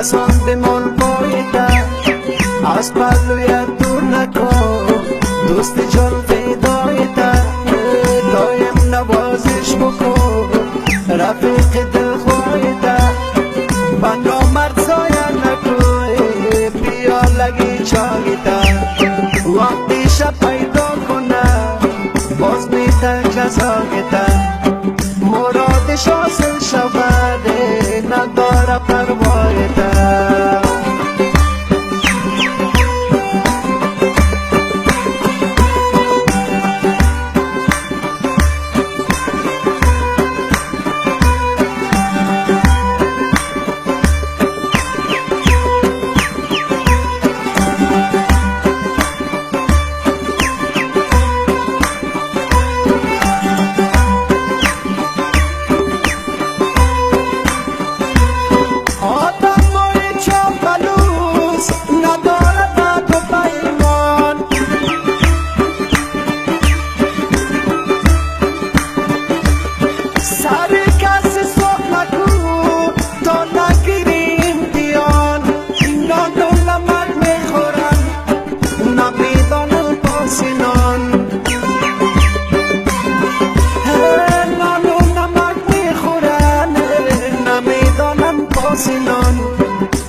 پسند بمان پایده از پهلویت دور نکن دوست جان فدایته دایم نوازش بکن رفیق دل خواهیده بنا مرد سایه نکن بیا لگی چاگیده وقتی شب پیدا کنه باز میتن جزاگیده مرادش حاصل شود نداره پروایده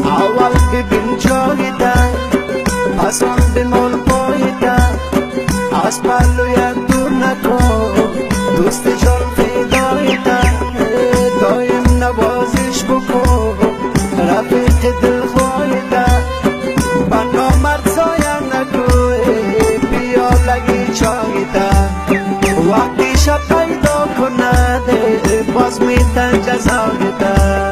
اول ببین جایده پسند بمان پایده از پهلویت دور نکن دوست جان فدایته دایم نوازش بکن رفیق دل خواهیده بنا مرد سایه نکن بیا لگی چایده وقتی شب پیدا کند باز میتن جزاگیده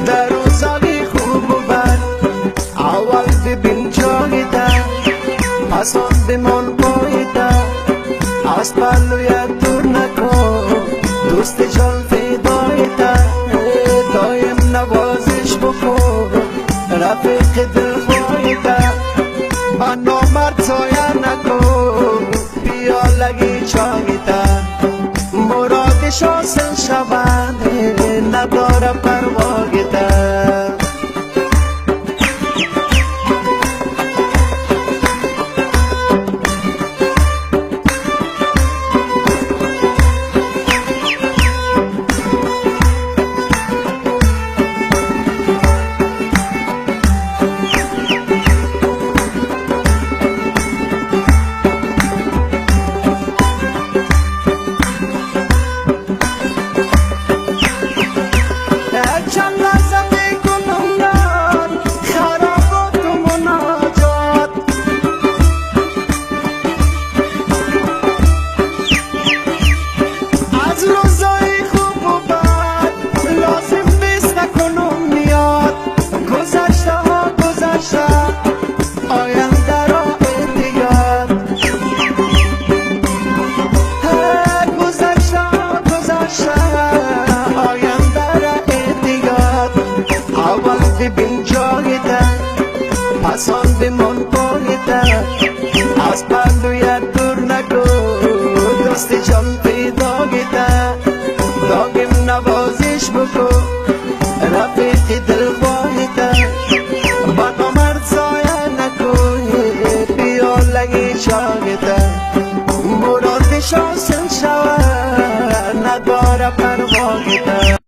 در روزای خوب و بد اول ببین جایده پسند بمان پایده از پهلویت دور نکن دوست جان فدایته دایم نوازش بکن رفیق دل خواهیده بنا مرد سایه نکن بیا لگی چاگیده مرادش حاصل شود نداره پروایده ببین جایده پسند بمان پایده از پهلویت دور نکن دوست جان فدایته دایم نوازش بکن رفیق دل خواهیده بنا مرد سایه نکن بیا لگی چاگیده مرادش حاصل شود نداره پروایده